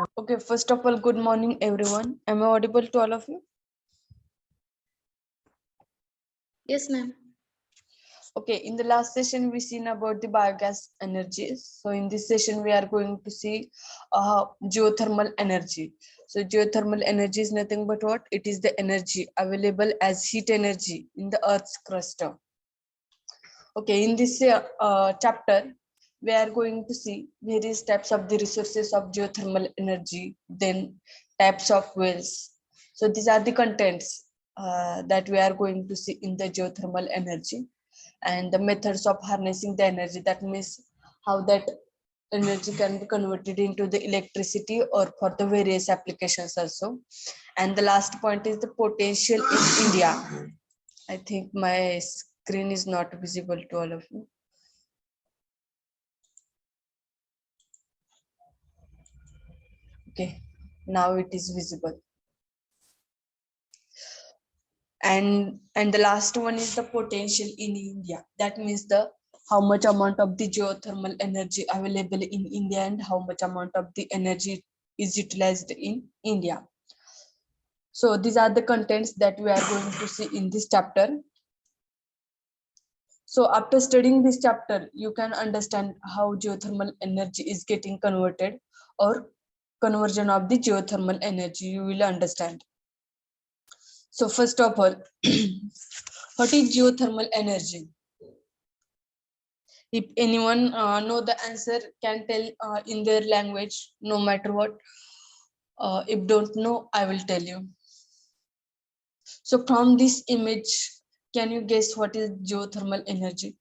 Okay, first of all, good morning, everyone. Am I audible to all of you? Yes, ma'am. Okay, in the last session, we seen about the biogas energy. So in this session, we are going to see geothermal energy. So geothermal energy is nothing but what? It is the energy available as heat energy in the Earth's crust. Okay, in this chapter, we are going to see various types of the resources of geothermal energy, then types of wells. So these are the contents that we are going to see in the geothermal energy, and the methods of harnessing the energy. That means how that energy can be converted into the electricity or for the various applications also. And the last point is the potential in India. I think my screen is not visible to all of you. Okay, now it is visible. And the last one is the potential in India. That means the how much amount of the geothermal energy available in India and how much amount of the energy is utilized in India. So these are the contents that we are going to see in this chapter. So after studying this chapter, you can understand how geothermal energy is getting converted, or conversion of the geothermal energy you will understand. So first of all, what is geothermal energy? If anyone know the answer, can tell in their language, no matter what. If don't know, I will tell you. So from this image, can you guess what is geothermal energy?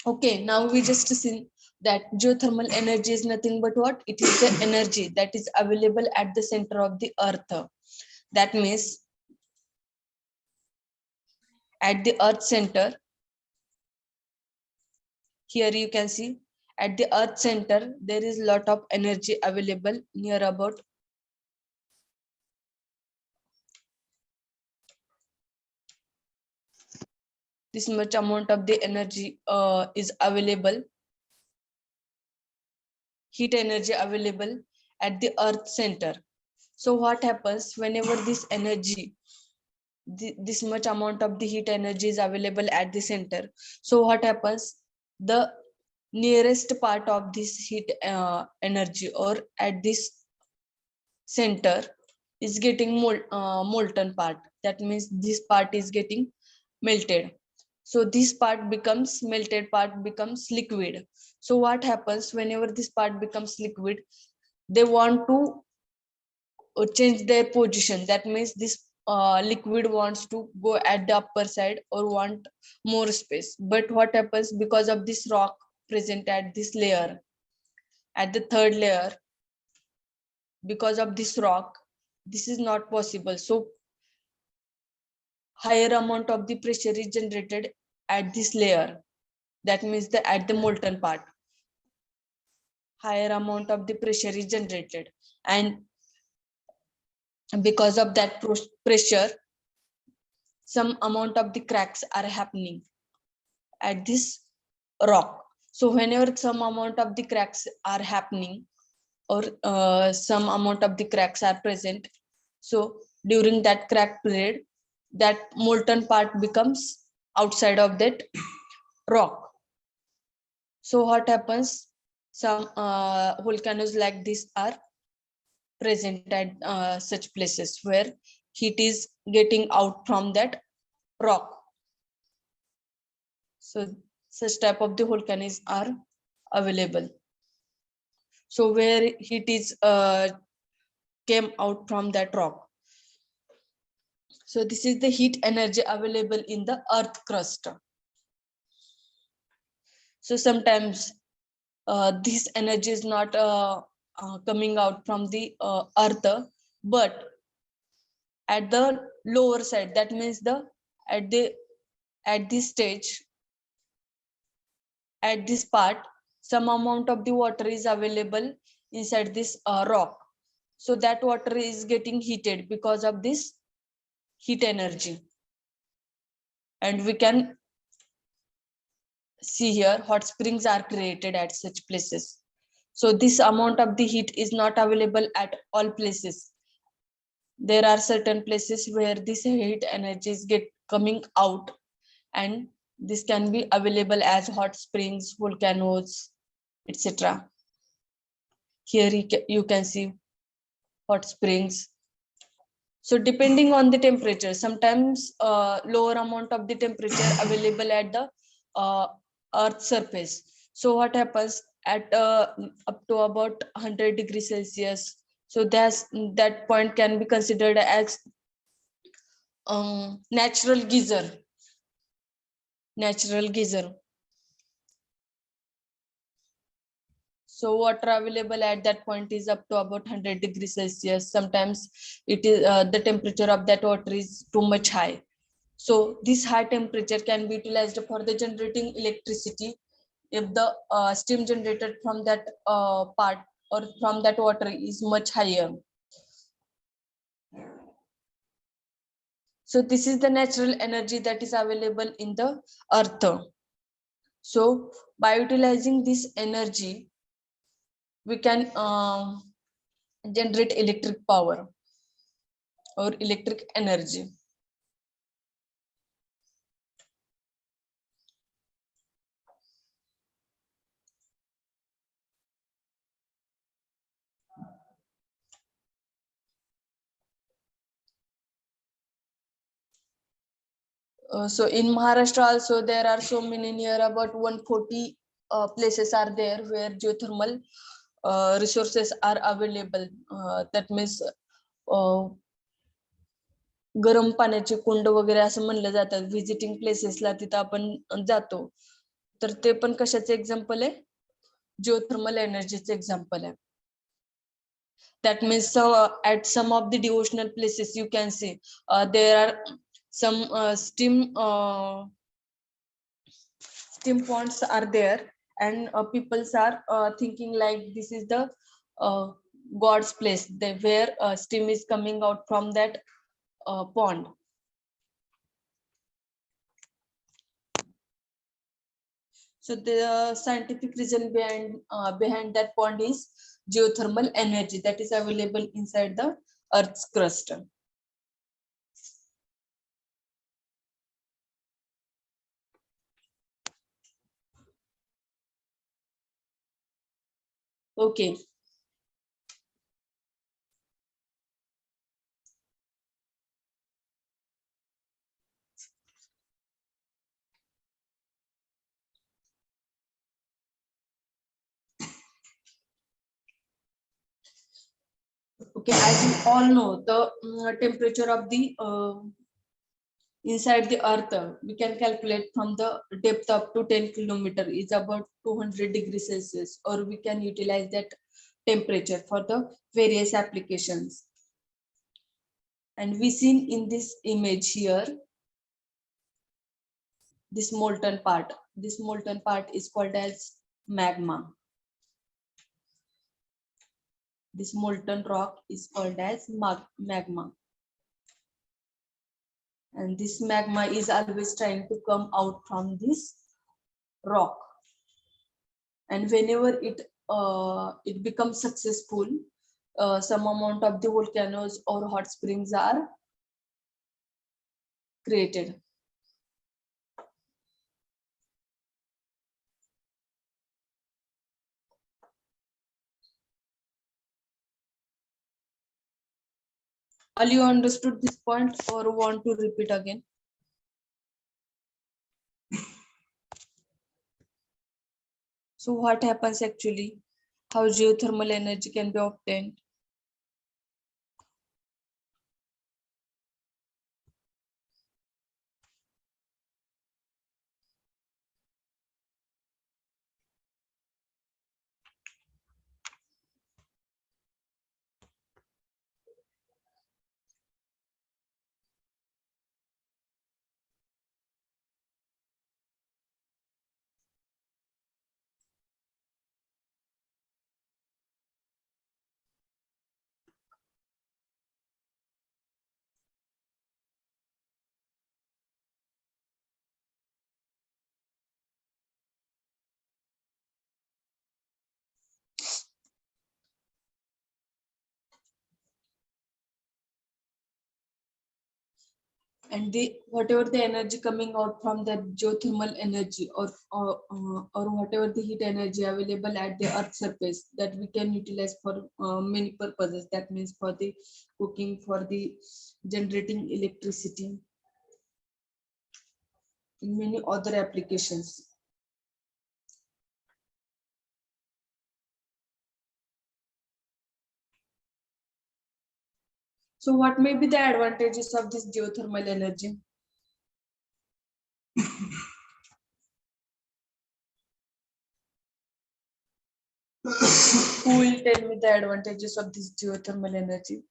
Okay, now we just see that geothermal energy is nothing but what? It is the energy that is available at the center of the earth. That means at the earth center, here you can see at the earth center, there is lot of energy available near about this much amount of the energy is available, heat energy available at the earth center. So what happens whenever this energy, this much amount of the heat energy is available at the center? So what happens, the nearest part of this heat energy, or at this center, is getting molten part. That means this part is getting melted. So this part becomes melted, part becomes liquid. So what happens whenever this part becomes liquid, they want to change their position. That means this liquid wants to go at the upper side or want more space. But what happens, because of this rock present at this layer, at the third layer, because of this rock, this is not possible. So higher amount of the pressure is generated at this layer. That means the at the molten part, higher amount of the pressure is generated, and because of that pressure, some amount of the cracks are happening at this rock. So whenever some amount of the cracks are happening, or some amount of the cracks are present, so during that crack period, that molten part becomes outside of that rock. So what happens, some volcanoes like this are present at such places where heat is getting out from that rock. So such type of the volcanoes are available. So where heat is came out from that rock. So this is the heat energy available in the earth crust. So sometimes this energy is not coming out from the earth, but at the lower side. That means the at this stage, at this part, some amount of the water is available inside this rock. So that water is getting heated because of this heat energy. And we can see here hot springs are created at such places. So this amount of the heat is not available at all places. There are certain places where this heat energies get coming out, and this can be available as hot springs, volcanoes, etc. Here you can see hot springs. So depending on the temperature, sometimes lower amount of the temperature available at the uh, earth surface. So what happens at up to about 100 degrees Celsius, so that point can be considered as natural geyser. So water available at that point is up to about 100 degrees Celsius. Sometimes it is the temperature of that water is too much high. So this high temperature can be utilized for the generating electricity if the steam generated from that part or from that water is much higher. So this is the natural energy that is available in the earth. So by utilizing this energy, we can generate electric power or electric energy. So in Maharashtra also there are so many, near about 140 places are there where geothermal resources are available. That means गरम पाण्याचे कुंड वगैरे असं म्हणलं जातं. Visiting प्लेसेसला तिथं आपण जातो, तर ते पण कशाचे एक्झाम्पल आहे, जिओथर्मल एनर्जीचे एक्झाम्पल आहे. That means at some of the devotional places you can see there are some steam ponds are there, and peoples are thinking like this is the God's place, where steam is coming out from that pond. So the scientific reason behind that pond is geothermal energy that is available inside the Earth's crust. Okay. Okay, as you all know, the temperature of the inside the earth we can calculate from the depth up to 10 kilometer is about 200 degrees Celsius, or we can utilize that temperature for the various applications. And we seen in this image here this molten part. This molten part is called as magma. This molten rock is called as magma. And this magma is always trying to come out from this rock. And whenever it becomes successful, some amount of the volcanoes or hot springs are created. All you understood this point or want to repeat again? So what happens actually? How geothermal energy can be obtained? and the whatever the energy coming out from that geothermal energy or whatever the heat energy available at the earth surface, that we can utilize for many purposes. That means for the cooking, for the generating electricity, many other applications. So what may be the advantages of this geothermal energy? Who will tell me the advantages of this geothermal energy?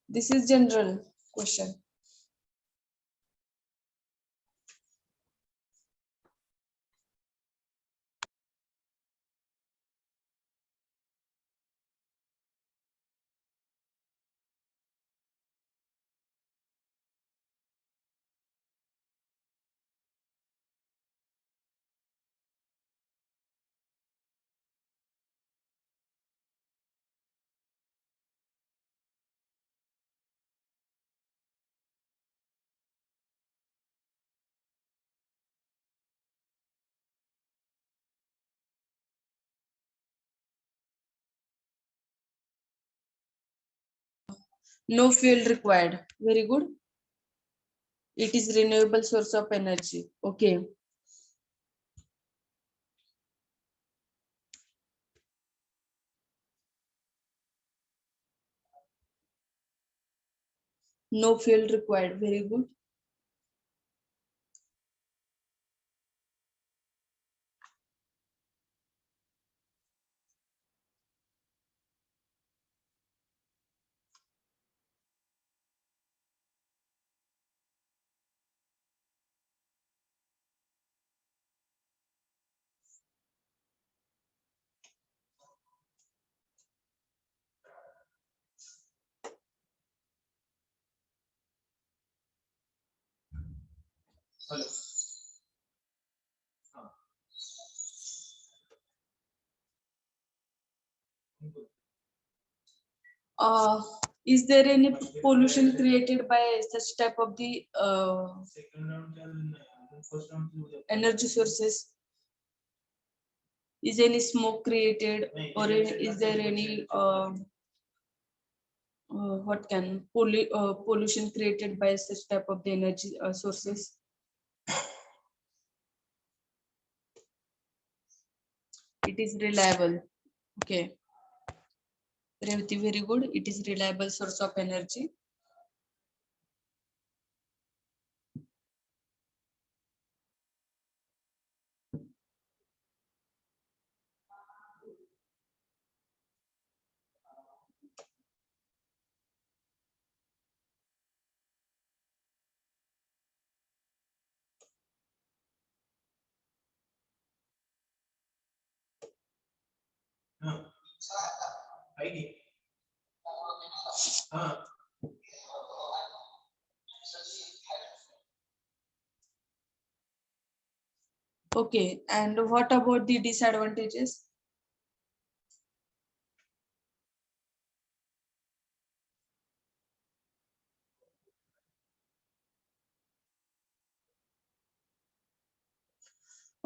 This is general question. No fuel required. Very good. It is renewable source of energy. Okay. No fuel required. Very good. Uh, is there any pollution created by such type of the energy sources? Is any smoke created, or is there any what can pollution created by such type of the energy sources? It is reliable. Okay. Revati, very good. It is reliable source of energy. Okay, and what about the disadvantages?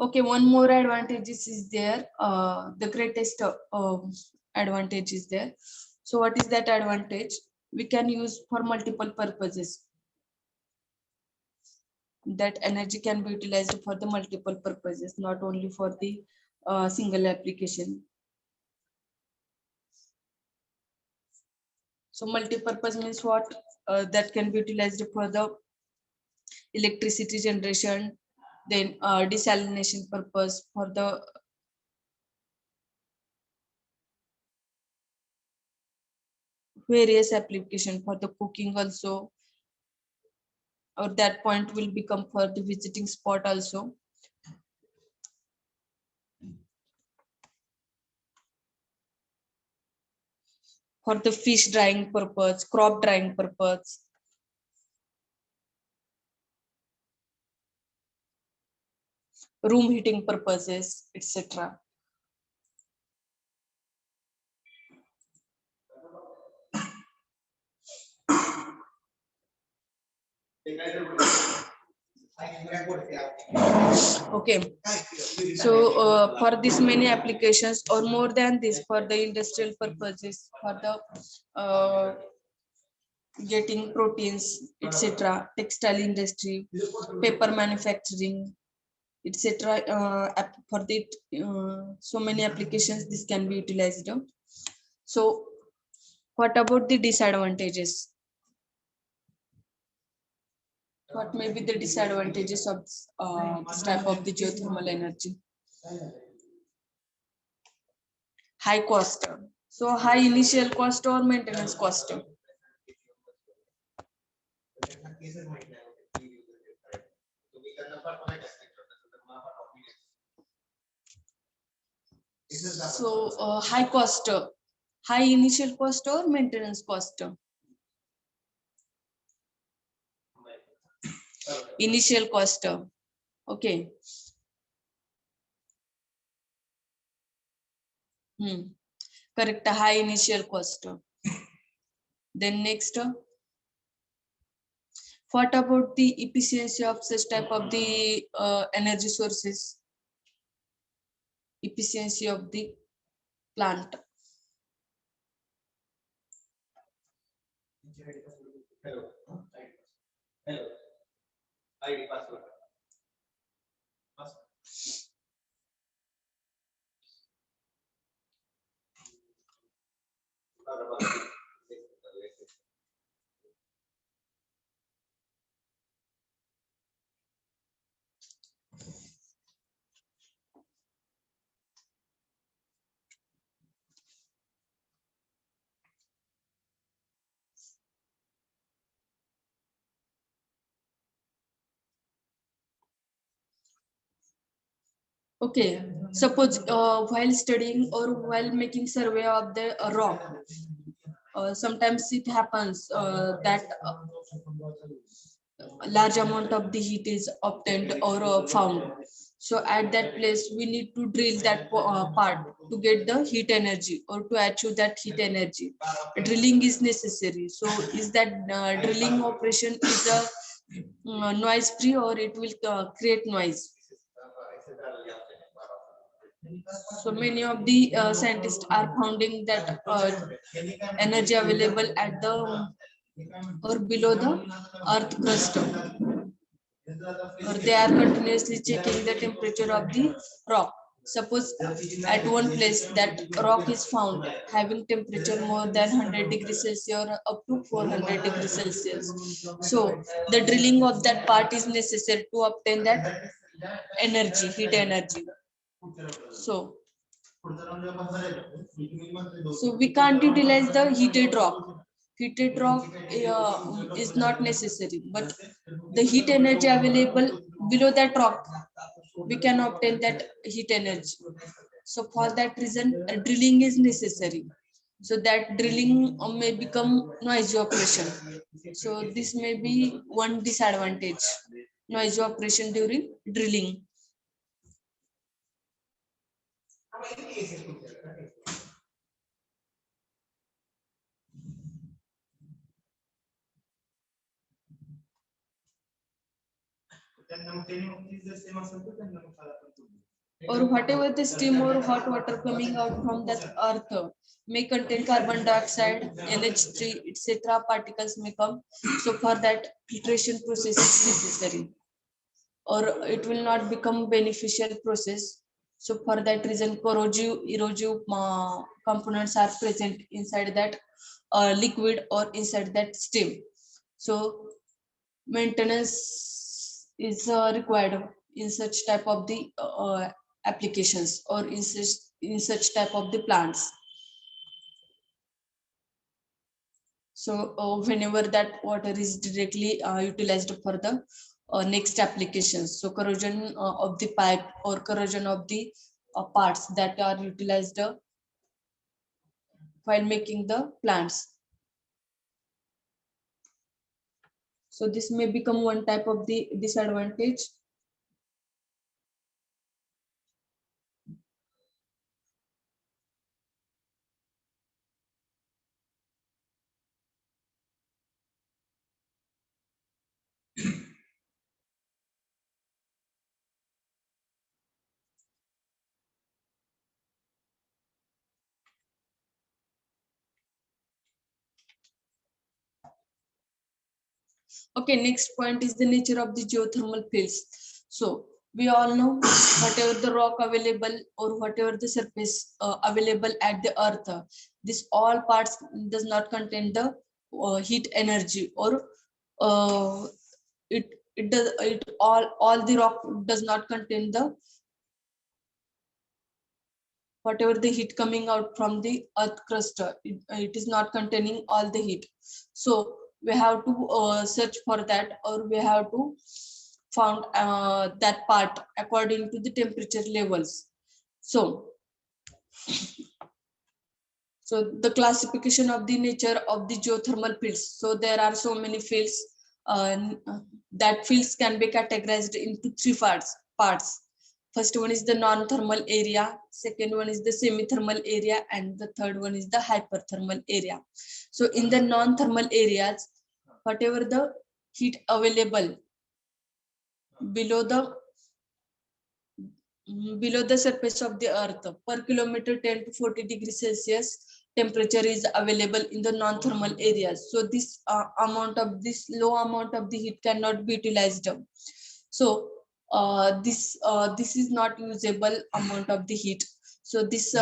Okay, one more advantages is there. The greatest advantage is there. So what is that advantage? We can use for multiple purposes. That energy can be utilized for the multiple purposes, not only for the single application. So multi-purpose means what? That can be utilized for the electricity generation, then desalination purpose, for the various application, for the cooking also, or that point will become for the visiting spot also. For the fish drying purpose, crop drying purpose, room heating purposes, etc. Okay, so for this many applications or more than this for the industrial purposes, for the getting proteins, etc., textile industry, paper manufacturing, etc. For the so many applications this can be utilized. So what about the disadvantages? What may be the disadvantages of this type of the geothermal energy? High cost. So high initial cost or maintenance cost. So high cost, high initial cost or maintenance cost. Initial cost. Okay. Correct. High initial cost. Then next, what about the efficiency of such type of the energy sources? Efficiency of the plant. Okay, suppose while studying or while making survey of the rock, sometimes it happens that a large amount of the heat is obtained or found. So at that place, we need to drill that part to get the heat energy or to achieve that heat energy. Drilling is necessary. So is that drilling operation is a noise free or it will create noise? So many of the scientists are finding that energy available at the or below the earth crust, or they are continuously checking the temperature of the rock. Suppose at one place that rock is found having temperature more than 100 degrees Celsius or up to 400 degrees Celsius. So the drilling of that part is necessary to obtain that energy, heat energy. So we can't utilize the heated rock. Heated rock is not necessary, but the heat energy available below that rock, we can obtain that heat energy. So for that reason, drilling is necessary. So that drilling may become noisy operation. So this may be one disadvantage, noisy operation during drilling. Or whatever the steam or hot water coming out from that earth may contain carbon dioxide, NH3, etc. particles may come. So for that filtration process is necessary, or it will not become beneficial process. So for that reason, corrosive, erosive components are present inside that liquid or inside that steam. So maintenance is required in such type of the applications or in such type of the plants. So whenever that water is directly utilized for the next applications, so corrosion of the pipe or corrosion of the parts that are utilized while making the plants. So this may become one type of the disadvantage. Okay, next point is the nature of the geothermal fields. So we all know whatever the rock available or whatever the surface available at the earth, this all parts does not contain the heat energy, or uh, it all the rock does not contain the whatever the heat coming out from the earth crust, it is not containing all the heat. So we have to search for that, or we have to found that part according to the temperature levels. So the classification of the nature of the geothermal fields. So there are so many fields. That fields can be categorized into three parts. First one is the non-thermal area, second one is the semi-thermal area, and the third one is the hyperthermal area. So in the non-thermal areas, whatever the heat available below the below the surface of the earth per kilometer 10 to 40 degrees Celsius temperature is available in the non-thermal areas. So this this low amount of the heat cannot be utilized. So this is not usable amount of the heat. So this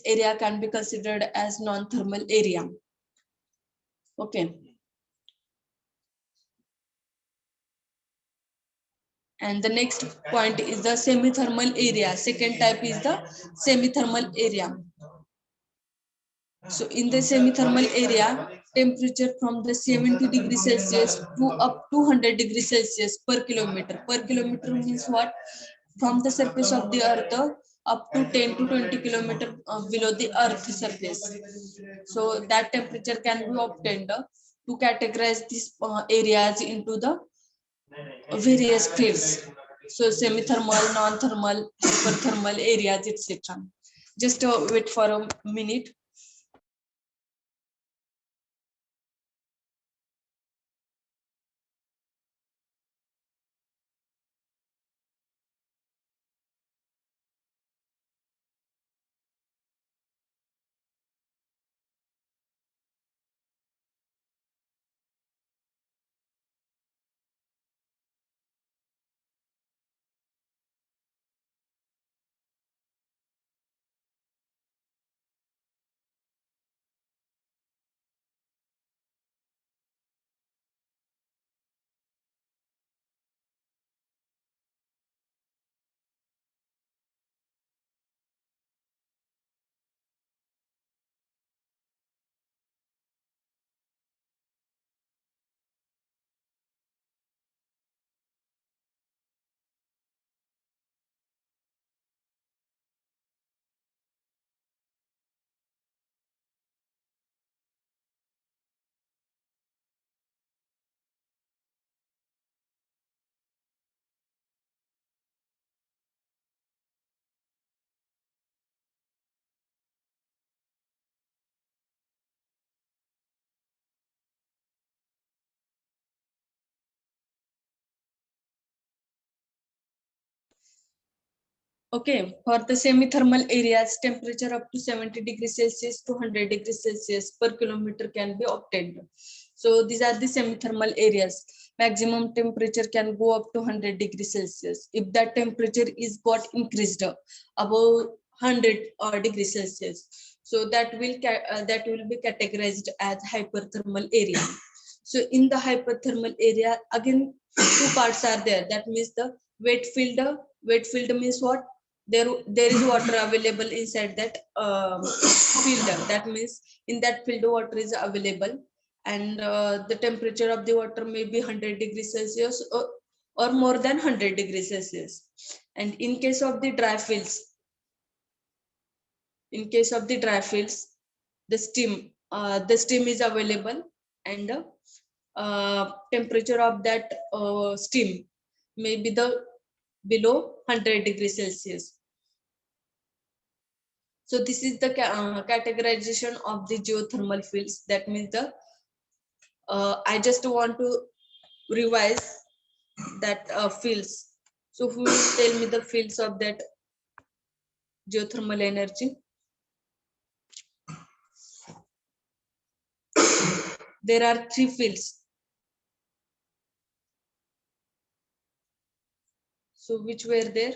area can be considered as non-thermal area. Okay. And the next point is the semi-thermal area. Second type is the semi-thermal area. So in the semi-thermal area, temperature from the 70 degrees Celsius to up to 100 degrees Celsius per kilometer. Per kilometer means what? From the surface of the earth up to 10 to 20 kilometer below the earth surface. So that temperature can be obtained to categorize these areas into the various fields. So semi-thermal, non-thermal, hyperthermal areas, etc. Just wait for a minute. Okay, for the semi-thermal areas, temperature up to 70 degrees Celsius to 100 degrees Celsius per kilometer can be obtained. So these are the semi-thermal areas. Maximum temperature can go up to 100 degrees Celsius. If that temperature is got increased above 100 degrees Celsius, so that will be categorized as hyperthermal area. So in the hyperthermal area, again, two parts are there. That means the wet field. Wet field means what? There is water available inside that field. That means in that field water is available, and the temperature of the water may be 100 degrees Celsius, or more than 100 degrees Celsius. And in case of the dry fields, the steam is available, and temperature of that steam may be the below 100 degrees Celsius. So this is the categorization of the geothermal fields. That means I just want to revise that fields. So who will tell me the fields of that geothermal energy? There are three fields. So which were there?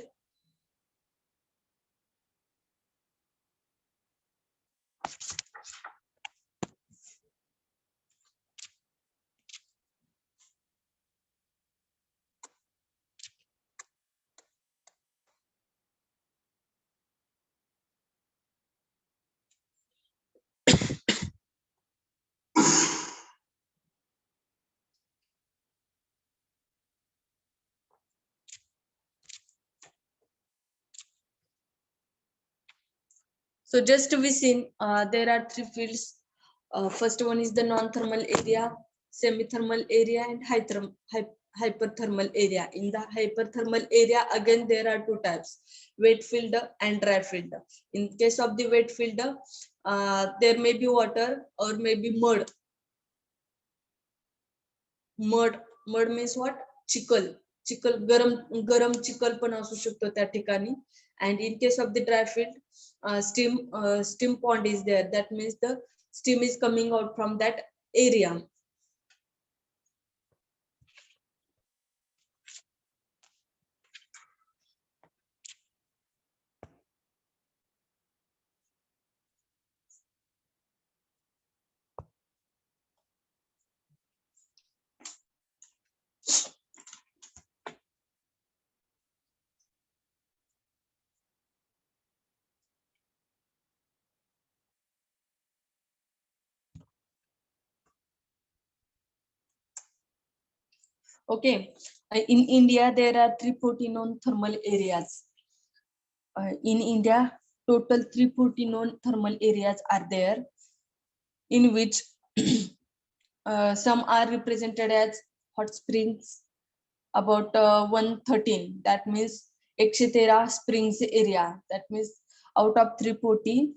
So just to be seen, there are three fields. First one is the non-thermal area, semi-thermal area, and hyperthermal area. In the hyperthermal area, again there are two types: wet field and dry field. In case of the wet field, there may be water or maybe mud. Mud means what? चिखल गरम चिखल पण असू शकतो त्या ठिकाणी. And in case of the dry field, steam pond is there. That means the steam is coming out from that area. Okay. In India, there are 340 known thermal areas. In India, total 340 known thermal areas are there, in which some are represented as hot springs, about 113. That means 113 springs area. That means out of 340,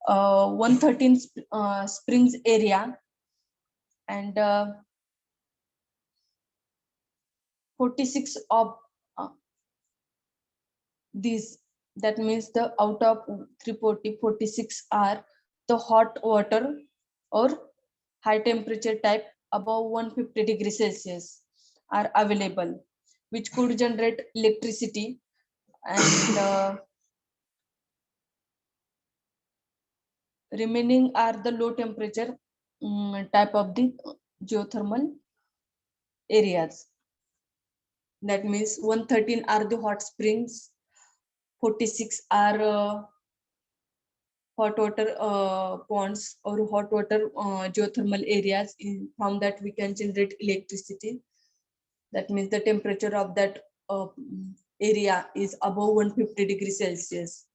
113 springs area, and 46 of these, that means the out of 340, 46 are the hot water or high temperature type above 150 degrees Celsius are available, which could generate electricity. And remaining are the low temperature type of the geothermal areas. That means 113 are the hot springs, 46 are hot water ponds or hot water geothermal areas. From that we can generate electricity. That means the temperature of that area is above 150 degrees Celsius.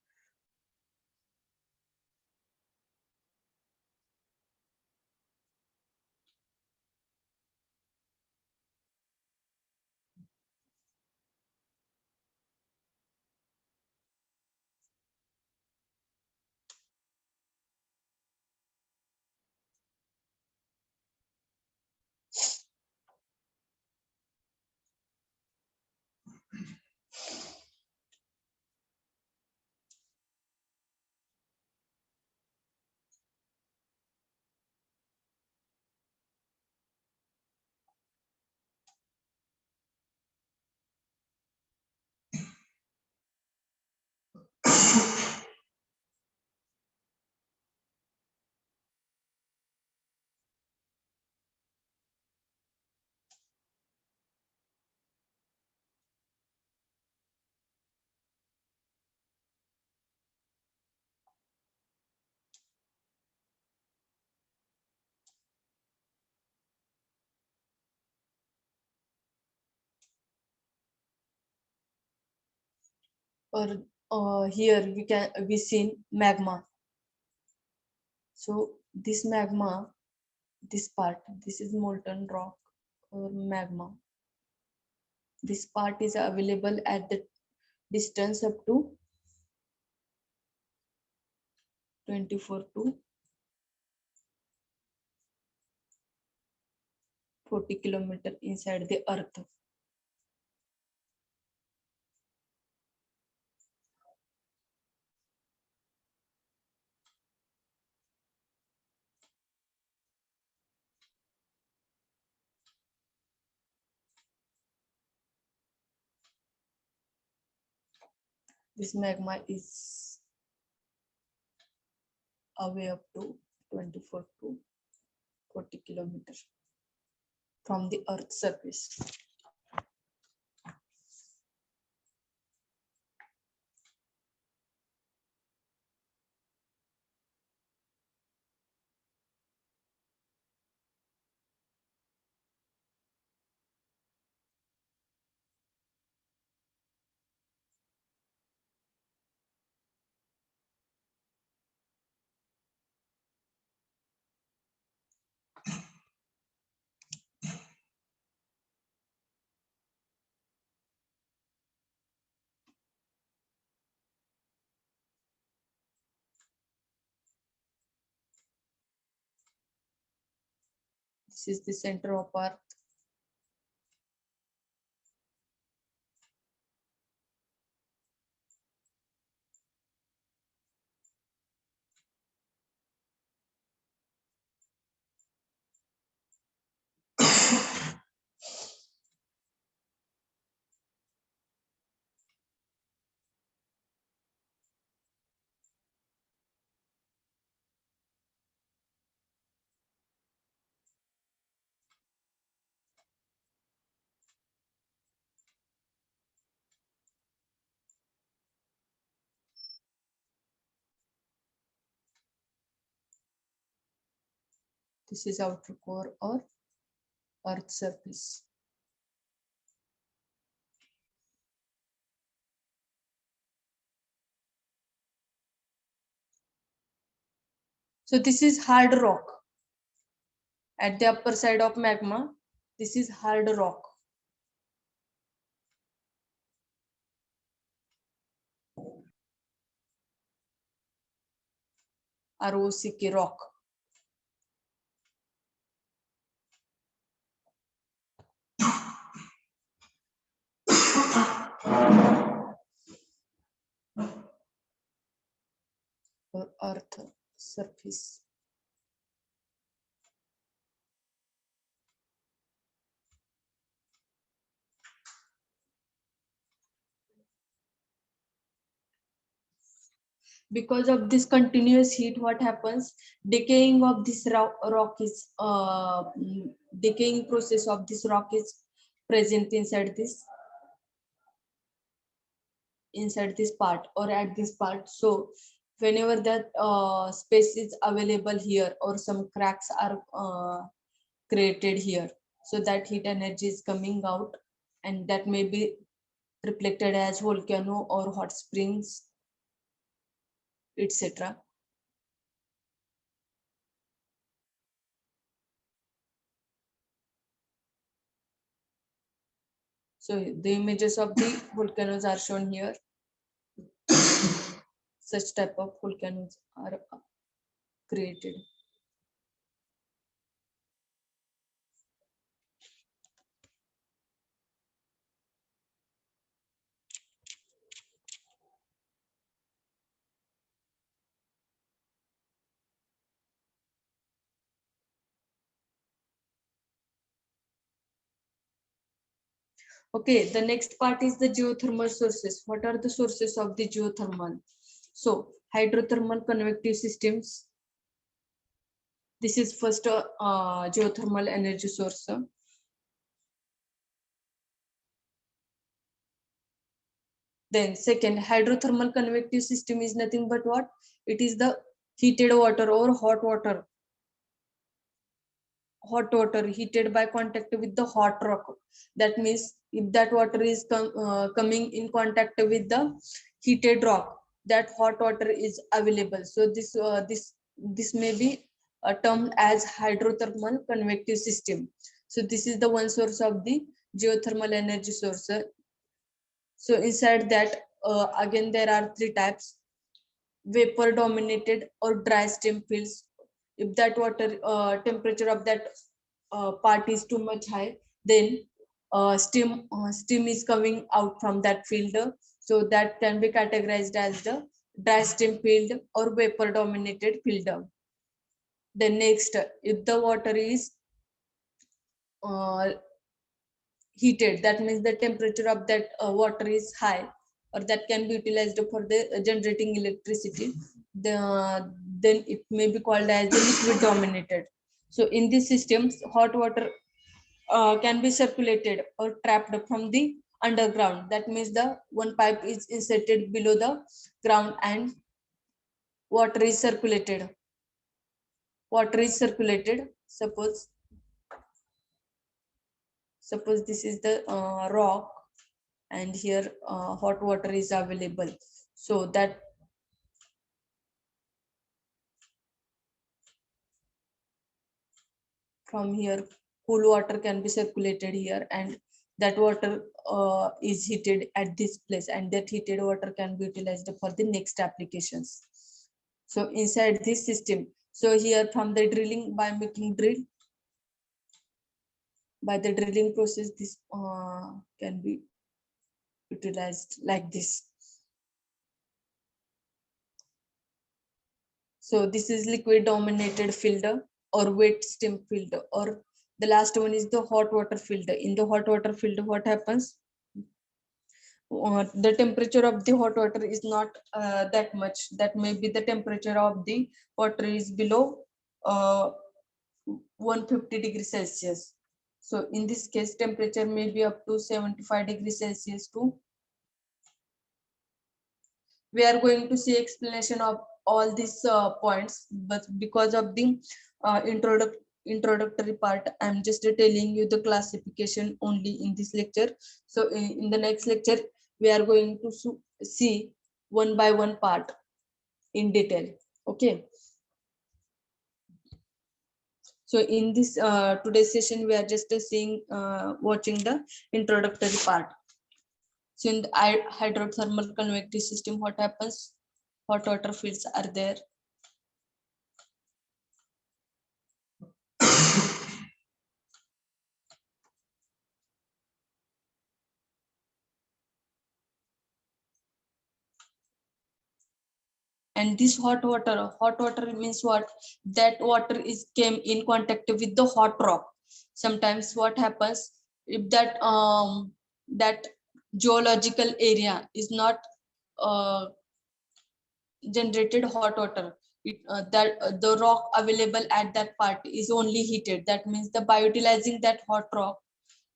Or here we seen magma. So this magma, this part, this is molten rock or magma. This part is available at the distance up to 24 to 40 kilometer inside the earth. This magma is away up to 24 to 40 kilometers from the Earth's surface. This is the center of Earth. This is outer core or Earth's surface. So this is hard rock. At the upper side of magma, this is hard rock. ROCK rock. Or Earth surface. Because of this continuous heat, what happens? Decaying of this rock is decaying process of this rock is present inside this part or at this part. So whenever that space is available here or some cracks are created here, so that heat energy is coming out and that may be reflected as volcano or hot springs, etc. So the images of the volcanoes are shown here. Such type of volcanoes are created. Okay, the next part is the geothermal sources. What are the sources of the geothermal? So hydrothermal convective systems. This is first geothermal energy source. Then second, hydrothermal convective system is nothing but what? It is the heated water or hot water. Hot water heated by contact with the hot rock. That means if that water is coming in contact with the heated rock, that hot water is available. So this may be termed as hydrothermal convective system. So this is the one source of the geothermal energy source. So inside that, again there are three types: vapor dominated or dry steam fields. If that water temperature of that part is too much high, then steam is coming out from that field. So that can be categorized as the dry steam field or vapor dominated field. Then next, if the water is uh, heated, that means the temperature of that water is high. or that can be utilized for the generating electricity, then it may be called as the liquid dominated. So in this system, hot water can be circulated or trapped from the underground. That means the one pipe is inserted below the ground and water is circulated. Water is circulated. Suppose this is the rock, and here hot water is available. So that from here cool water can be circulated here, and that water is heated at this place, and that heated water can be utilized for the next applications. So inside this system, so here from the drilling, by making drill, by the drilling process, this can be utilized like this. So this is liquid dominated filter or wet steam filter, or the last one is the hot water filter. In the hot water filter, what happens? The temperature of the hot water is not that much. That may be the temperature of the water is below 150 degrees Celsius. So in this case, temperature may be up to 75 degrees Celsius too. We are going to see explanation of all these points, but because of the introductory part, I'm just telling you the classification only in this lecture. So in the next lecture, we are going to see one by one part in detail. Okay. So in this today's session, we are just watching the introductory part. So in the hydrothermal convective system, what happens? Hot water fields are there. And this hot water means what? That water is came in contact with the hot rock. Sometimes what happens, if that geological area is not uh, generated hot water, the rock available at that part is only heated. That means the by utilizing that hot rock,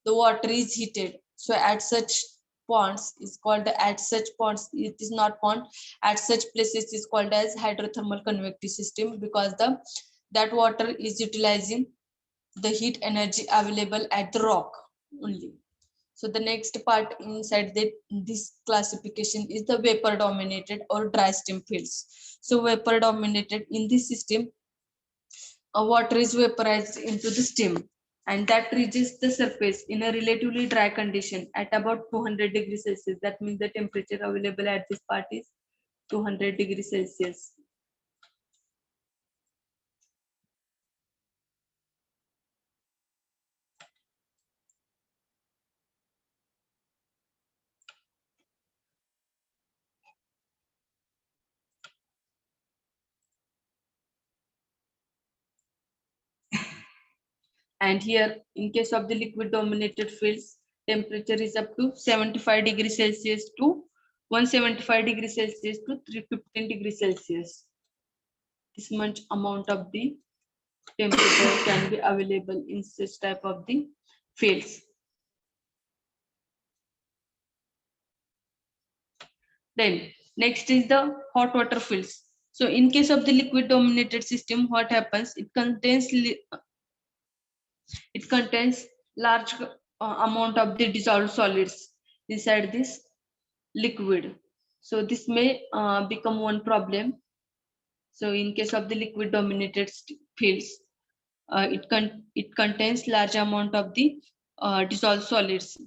the water is heated. So at such ponds is called, at such ponds, it is not pond, at such places is called as hydrothermal convective system, because that water is utilizing the heat energy available at the rock only. So the next part inside this classification is the vapor dominated or dry steam fields. So vapor dominated, in this system, water is vaporized into the steam, and that reaches the surface in a relatively dry condition at about 200 degrees Celsius. That means the temperature available at this part is 200 degrees Celsius. And here, in case of the liquid dominated fields, temperature is up to 75 degrees Celsius to 175 degrees Celsius to 315 degrees Celsius. This much amount of the temperature can be available in such type of the fields. Then next is the hot water fields. So in case of the liquid dominated system, what happens? It contains large amount of the dissolved solids inside this liquid. So this may become one problem. So in case of the liquid dominated fields, it contains large amount of the dissolved solids.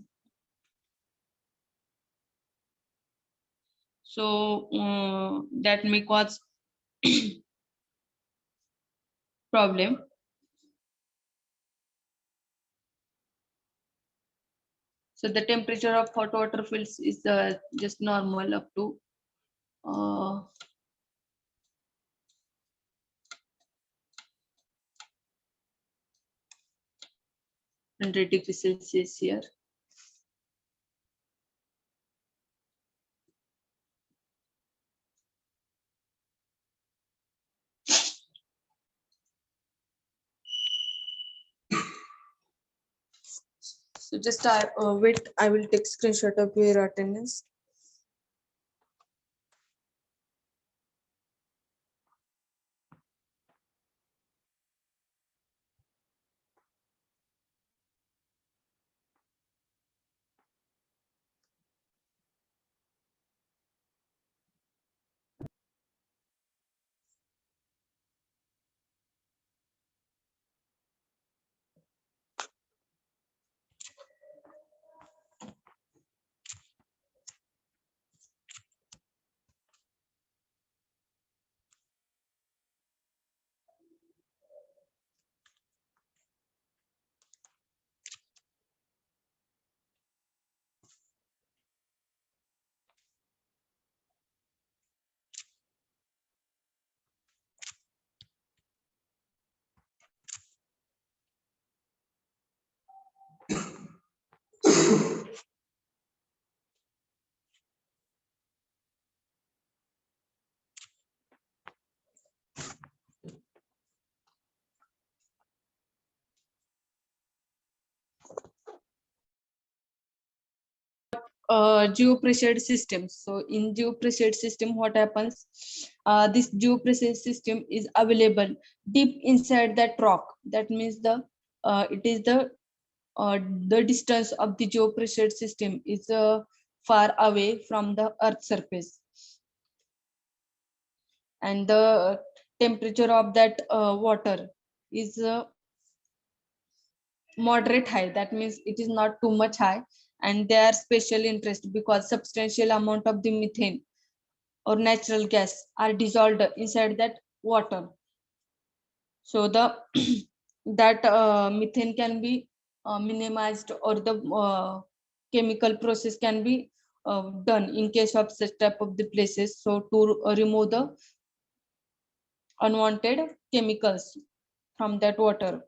So that may cause problem. So the temperature of hot water fields is just normal up to 100 degrees Celsius here. So just wait, I will take screenshot of your attendance. Geopressure systems. So in geopressure system, what happens? This geopressure system is available deep inside that rock. That means it is the distance of the geopressure system is far away from the Earth surface, and the temperature of that water is moderate high. That means it is not too much high, and they are special interest because substantial amount of the methane or natural gas are dissolved inside that water. So the that methane can be minimized, or the chemical process can be done in case of such type of the places, so to remove the unwanted chemicals from that water.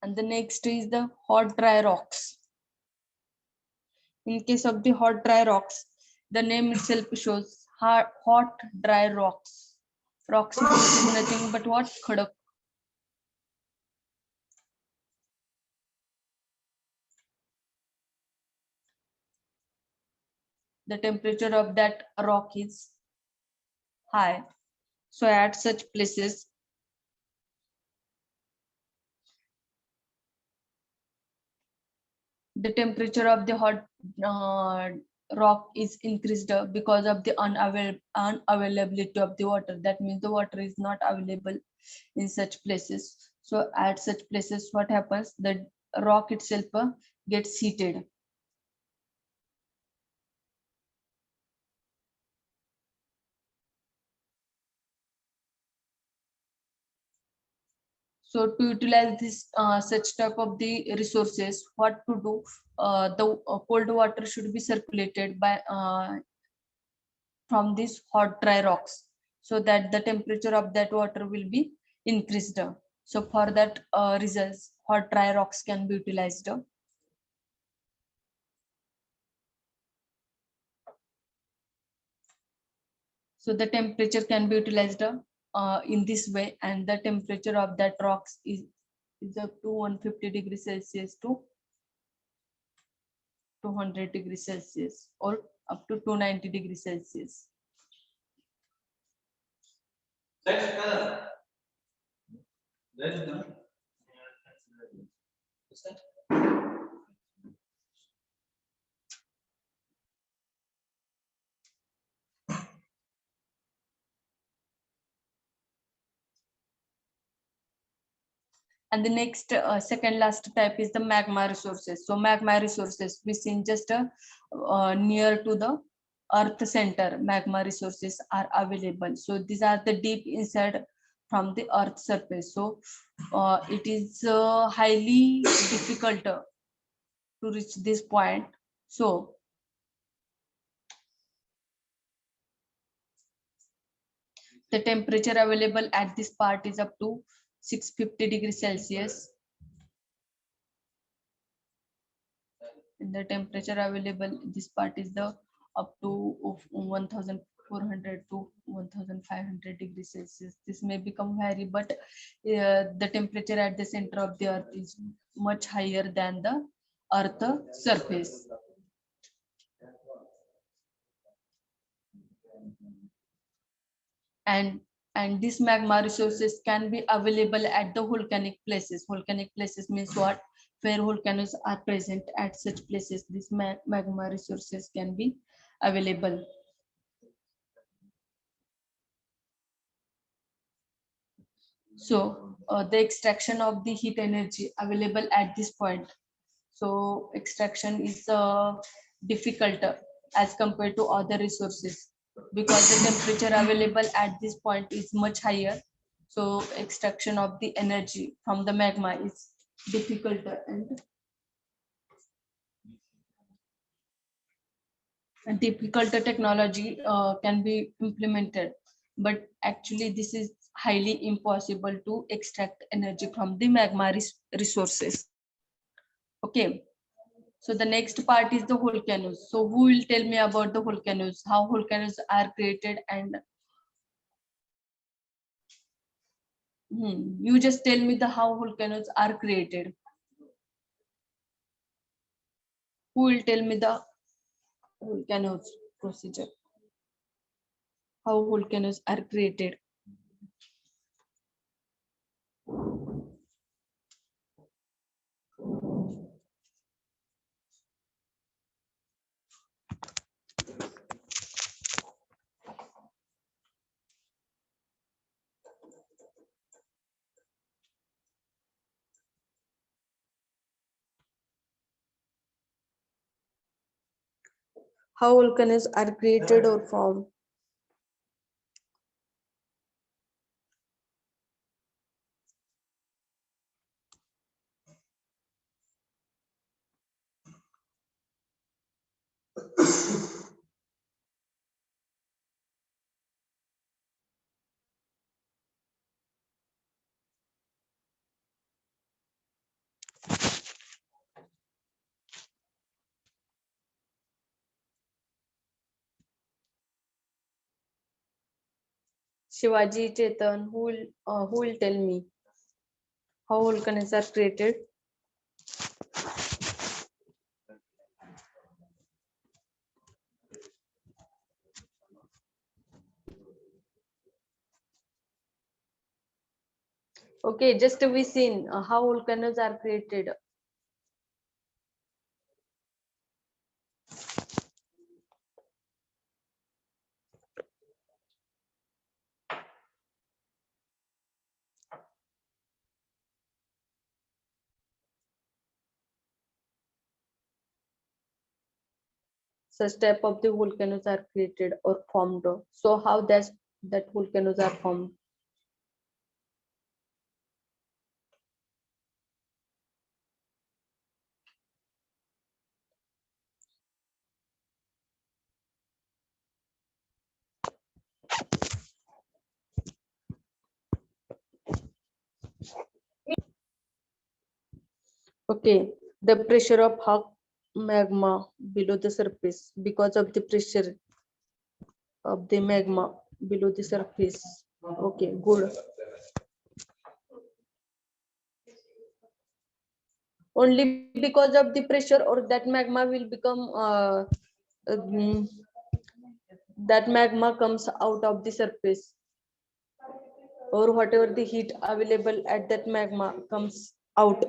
And the next is the hot dry rocks. In case of the hot dry rocks, the name itself shows hot dry rocks. Rocks is nothing but what? Khadak. The temperature of that rock is high. So at such places, the temperature of the hot rock is increased because of the unavailability of the water. That means the water is not available in such places. So at such places, what happens? The rock itself gets heated. So to utilize this such type of the resources, what to do? The cold water should be circulated by from these hot dry rocks, so that the temperature of that water will be increased. So for that results, hot dry rocks can be utilized. So the temperature can be utilized in this way, and the temperature of that rocks is up to 150 degrees Celsius to 200 degrees Celsius, or up to 290 degrees Celsius. And the next second last type is the magma resources. So magma resources we seen just near to the earth center, magma resources are available. So these are the deep inside from the earth surface. So it is highly difficult to reach this point. So the temperature available at this part is up to 650 degrees Celsius. And the temperature available, this part is the up to of 1400 to 1500 degrees Celsius. This may become vary, but the temperature at the center of the earth is much higher than the earth surface. And these magma resources can be available at the volcanic places. Volcanic places means what? Where volcanoes are present at such places, these magma resources can be available. So the extraction of the heat energy available at this point. So extraction is difficult as compared to other resources because the temperature available at this point is much higher. So extraction of the energy from the magma is difficult and difficult technology can be implemented. But actually this is highly impossible to extract energy from the magma resources. Okay. So the next part is the volcanoes. So who will tell me about the volcanoes, how volcanoes are created and you just tell me the how volcanoes are created. Who will tell me the volcanoes procedure? How volcanoes are created? How volcanoes are created or formed? Shivaji, Chetan, who will tell me how volcanoes are created? Okay, just to be seen how volcanoes are created. Such type of the volcanoes are created or formed. So how that volcanoes are formed? Okay, the pressure of hot magma below the surface because of the pressure of the magma below the surface. Okay, good. Only because of the pressure or that magma will become um, that magma comes out of the surface or whatever the heat available at that magma comes out.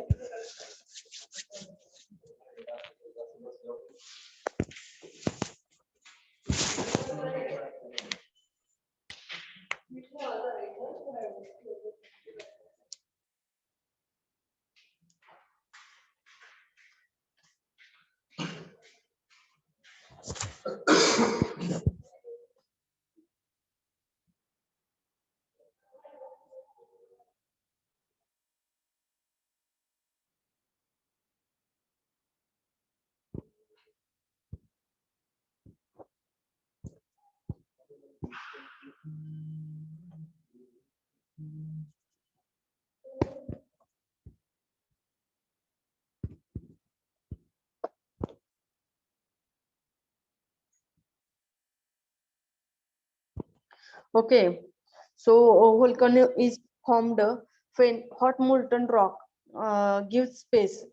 Okay, so a volcano is formed when hot molten rock gives space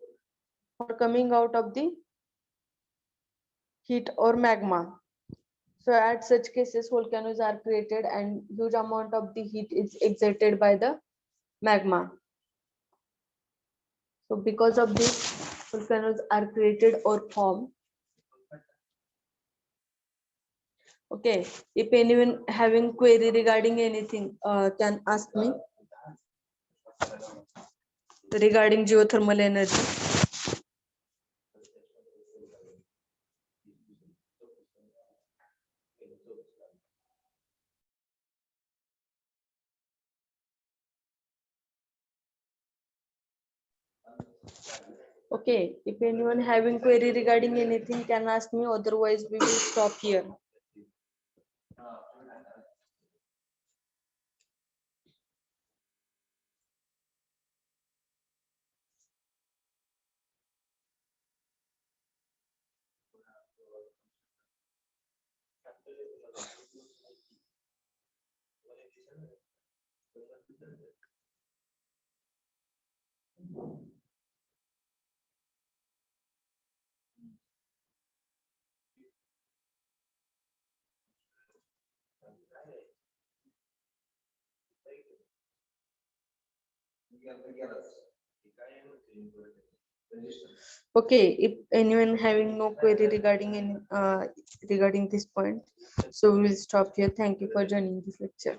for coming out of the heat or magma. So at such cases, volcanoes are created and huge amount of the heat is exerted by the magma. So because of this, volcanoes are created or formed. Okay, if anyone having query regarding anything, can ask me regarding geothermal energy. Okay, if anyone having query regarding anything can ask me, otherwise we will stop here. Okay, if anyone having no query regarding any regarding this point, so we will stop here. Thank you for joining this lecture.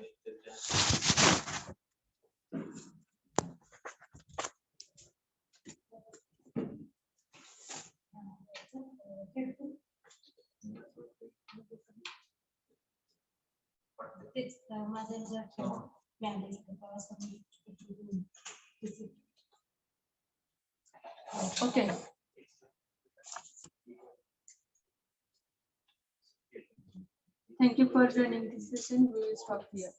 Okay. Thank you for joining this session. We will stop here.